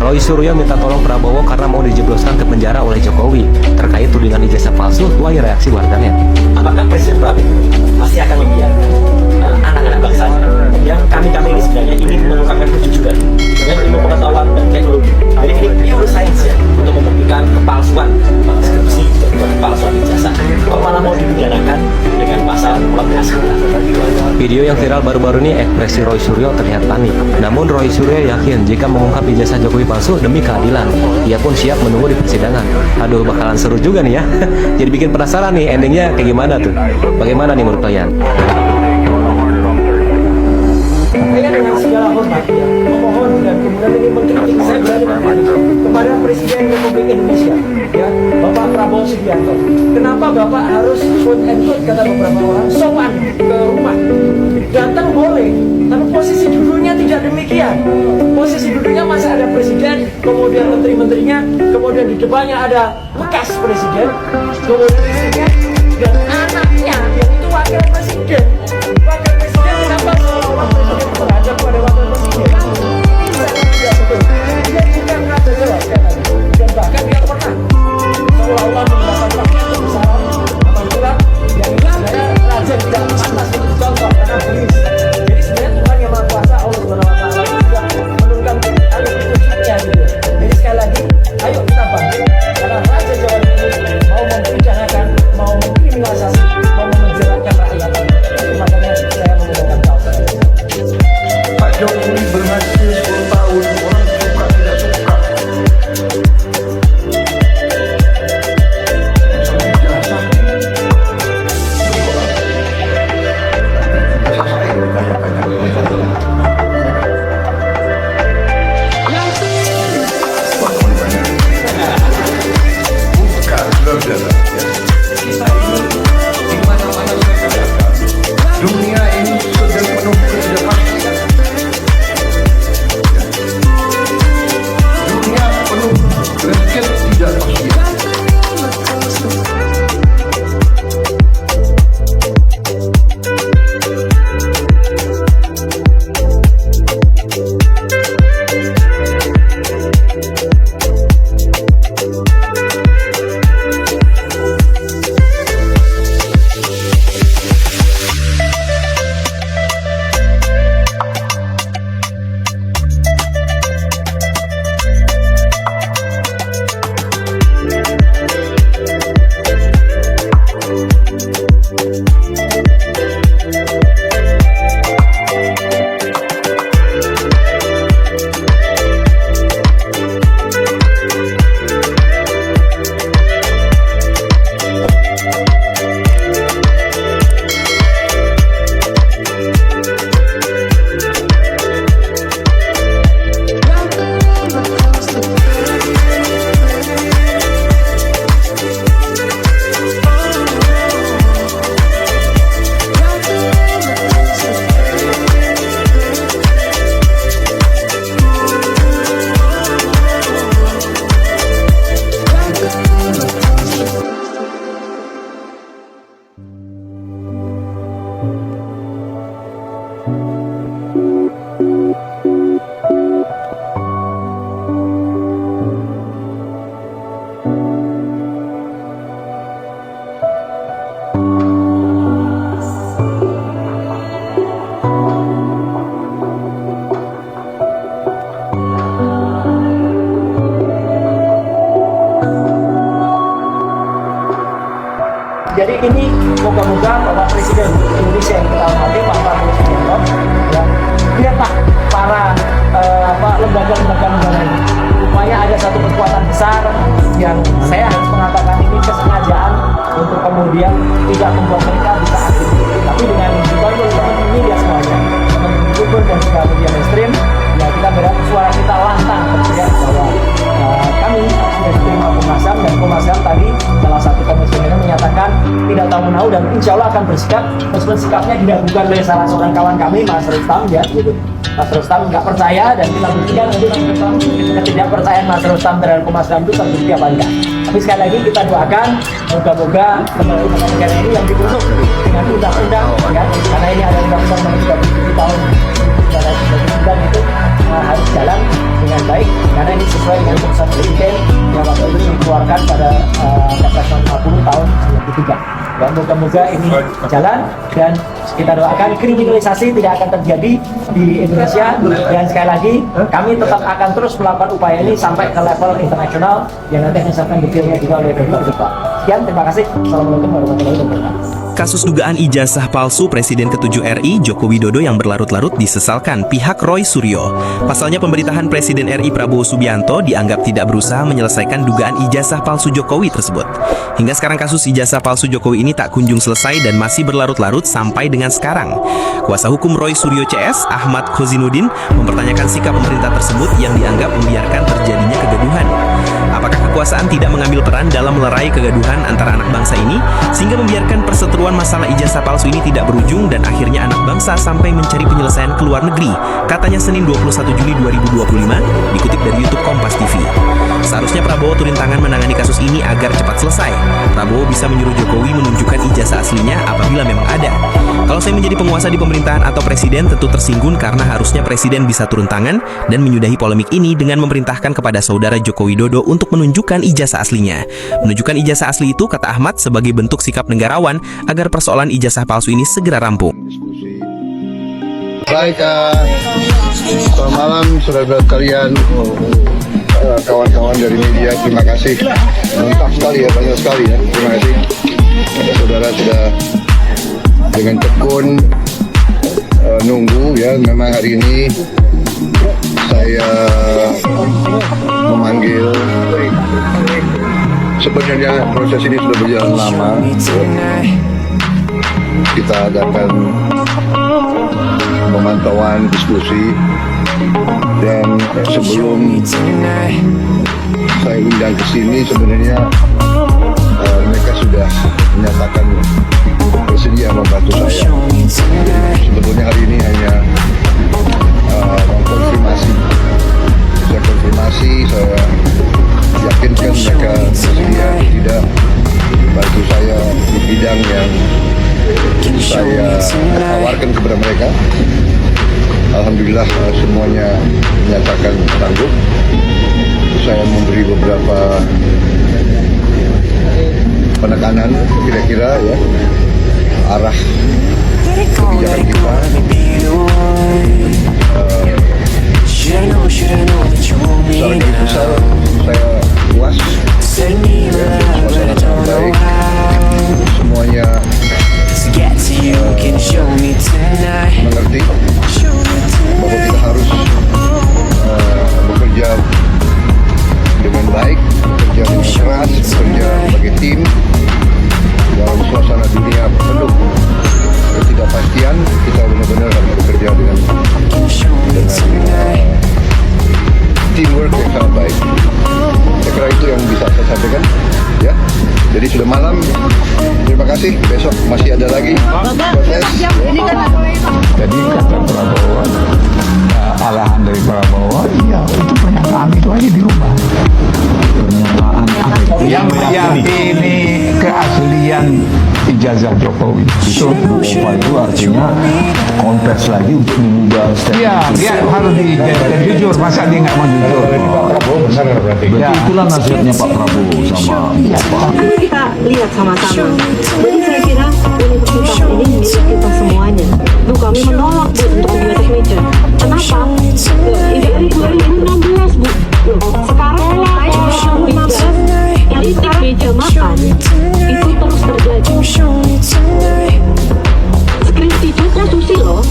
Roy Suryo minta tolong Prabowo karena mau dijebloskan ke penjara oleh Jokowi terkait tudingan ijazah palsu. Tuai reaksi warganet. Apakah Presiden Prabowo masih akan membiarkan anak-anak bangsanya yang kami ini sebenarnya ingin mengungkapkan kejujuran dengan ilmu pengetahuan dan teknologi. Jadi ini pure science ya, untuk membuktikan kepalsuan skripsi dan kepalsuan ijazah. Kok malah mau dipidanakan dengan pasal 14. Video yang viral baru-baru ini ekspresi Roy Suryo terlihat panik. Namun Roy Suryo yakin jika mengungkap ijazah Jokowi palsu demi keadilan, ia pun siap menunggu di persidangan. Aduh, bakalan seru juga nih ya. Jadi bikin penasaran nih endingnya kayak gimana tuh. Bagaimana nih menurut kalian? Saya dengan segala hormat ya, memohon dan kemudian ini mengkritik saya berani kepada Presiden Republik Indonesia ya, Bapak Prabowo Subianto. Kenapa Bapak harus quote and quote kata beberapa orang sowan ke rumah? Datang boleh, tapi posisi duduknya tidak demikian. Posisi duduknya masih ada Presiden, kemudian menteri-menterinya, kemudian di depannya ada bekas Presiden, kemudian istrinya dan anaknya yang itu wakil Presiden. Wakil Presiden kenapa seolah-olah Presiden berhadap pada wakil Presiden? Ini sangat tidak betul. Dia bukan raja jelaskan tadi, dan bahkan dia pernah seolah-olah menggunakan wakil kebesaran amanturan yang itu sebenarnya raja tidak pantas untuk dicontoh karena bengis. Jadi sebenarnya Tuhan yang Maha Kuasa Allah Subhanahu Wa Taala sudah menurunkan tali petunjuknya gitu. Jadi sekali lagi, ayo kita bangkit karena raja Jawa ini mau mempidanakan, mau mengkriminalisasi, mau memenjarakan rakyat. Makanya saya menggunakan kaos. Pak Jokowi berhasil 10 tahun, orang suka tidak suka. Bukan, belum biasa. Kita ini di mana-mana saya katakan, dunia ini sedang penuh ketidakpastian. Dunia penuh dengan ketidakpastian. Jadi ini moga-moga Bapak Presiden Indonesia yang kita hormati Pak Prabowo Subianto ya, lihatlah para lembaga-lembaga negara ini. Rupanya ada satu kekuatan besar yang saya harus mengatakan ini kesengajaan untuk kemudian tidak membuat mereka bisa aktif. Tapi dengan dibantu teman-teman media semuanya, teman-teman YouTuber dan juga media mainstream, ya kita berharap suara kita lantang terlihat bahwa kami sudah diterima Komnas HAM dan Komnas HAM tadi salah satu komisioner menyatakan tidak tahu menahu dan insya Allah akan bersikap meskipun sikapnya diragukan oleh salah seorang kawan kami Mas Rustam ya gitu. Mas Rustam nggak percaya dan kita buktikan nanti Mas Rustam ketidakpercayaan Mas Rustam terhadap Komnas HAM itu terbukti apa enggak. Tapi sekali lagi kita doakan moga-moga lembaga negara ini yang dibentuk dengan undang-undang ya, karena ini ada undang-undang nomor 37 tahun 2009 itu harus jalan dengan baik karena ini sesuai dengan keputusan Presiden yang waktu itu dikeluarkan pada Kepres 50 tahun 93. Dan moga-moga ini jalan dan kita doakan kriminalisasi tidak akan terjadi di Indonesia. Dan sekali lagi kami tetap akan terus melakukan upaya ini sampai ke level internasional yang nanti akan disampaikan detailnya juga oleh Dr. Pak. Sekian, terima kasih. Assalamualaikum warahmatullahi wabarakatuh. Kasus dugaan ijazah palsu Presiden ke-7 RI Joko Widodo yang berlarut-larut disesalkan pihak Roy Suryo. Pasalnya pemerintahan Presiden RI Prabowo Subianto dianggap tidak berusaha menyelesaikan dugaan ijazah palsu Jokowi tersebut. Hingga sekarang kasus ijazah palsu Jokowi ini tak kunjung selesai dan masih berlarut-larut sampai dengan sekarang. Kuasa hukum Roy Suryo CS, Ahmad Khozinuddin, mempertanyakan sikap pemerintah tersebut yang dianggap membiarkan terjadinya kegaduhan. Apakah kekuasaan tidak mengambil peran dalam melerai kegaduhan antara anak bangsa ini sehingga membiarkan perseteruan masalah ijazah palsu ini tidak berujung dan akhirnya anak bangsa sampai mencari penyelesaian ke luar negeri, katanya Senin 21 Juli 2025 dikutip dari YouTube Kompas TV. Seharusnya Prabowo turun tangan menangani kasus ini agar cepat selesai. Prabowo bisa menyuruh Jokowi menunjukkan ijazah aslinya apabila memang ada. Kalau saya menjadi penguasa di pemerintahan atau presiden tentu tersinggung karena harusnya presiden bisa turun tangan dan menyudahi polemik ini dengan memerintahkan kepada saudara Joko Widodo untuk menunjukkan ijazah aslinya. Menunjukkan ijazah asli itu, kata Ahmad, sebagai bentuk sikap negarawan agar persoalan ijazah palsu ini segera rampung. Baik, selamat malam saudara kalian, kawan-kawan dari media, terima kasih. Lengkap sekali ya, banyak sekali ya. Terima kasih saudara sudah dengan tekun nunggu ya. Memang hari ini saya memanggil, sebenarnya proses ini sudah berjalan lama. Kita adakan pemantauan, diskusi, dan sebelum saya undang ke sini sebenarnya mereka sudah menyatakan bersedia membantu saya. Sebetulnya hari ini hanya mengkonfirmasi. Saya konfirmasi, saya yakinkan mereka bersedia atau tidak bantu saya di bidang yang saya tawarkan kepada mereka. Alhamdulillah semuanya menyatakan sanggup. Saya memberi beberapa penekanan kira-kira ya arah kebijakan kita. Misalnya itu saya puas, suasana sangat baik, semuanya mengerti bahwa kita harus bekerja dengan baik, bekerja dengan keras, bekerja sebagai tim dalam suasana dunia penuh ketidakpastian. Kita benar-benar harus bekerja dengan teamwork yang sangat baik. Saya kira itu yang bisa saya sampaikan ya. Jadi sudah malam, terima kasih. Besok masih ada lagi proses. Jadi kata Prabowo, arahan dari Prabowo, iya itu pernyataan itu aja dirubah. Pernyataan yang meyakini keaslian ijazah Jokowi itu itu artinya konvers lagi untuk mengubah. Iya, dia harus dijadikan jujur. Masa dia nggak mau jujur? Prabowo benar berarti. Ya. Itulah nasihatnya Pak Prabowo sama Bapak. Kita lihat sama-sama. Jadi saya kira universitas ini milik kita semuanya. Duh, kami menolak Bu untuk bibliotek meja. Kenapa? Ini dari 2016 Bu. Sekarang mulai 2015 politik meja makan itu terus terjadi. Skripsi Joko Susilo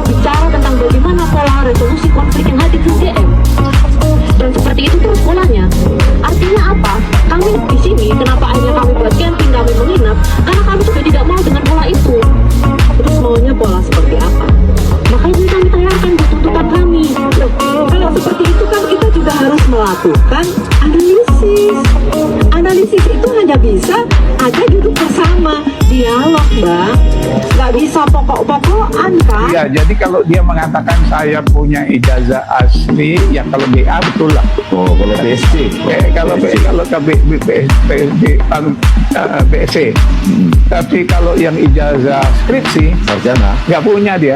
bicara tentang bagaimana pola resolusi konflik yang hadir di UGM. Dan seperti itu terus polanya. Artinya apa? Kami di sini, kenapa akhirnya kami buat camping, kami menginap? Karena kami juga tidak mau dengan pola itu. Terus maunya pola seperti apa? Makanya kami tanyakan di tuntutan kami. Loh, kalau seperti itu kan kita juga harus melakukan analisis. Analisis itu hanya bisa ada duduk bersama, dialog, Bang. Nggak bisa pokok-pokokan kan? Ya, jadi kalau dia mengatakan saya punya ijazah asli, ya kalau BA betul lah. Oh, kalau BSc. Kalau BSc. Tapi kalau yang ijazah skripsi, sarjana, nggak punya dia.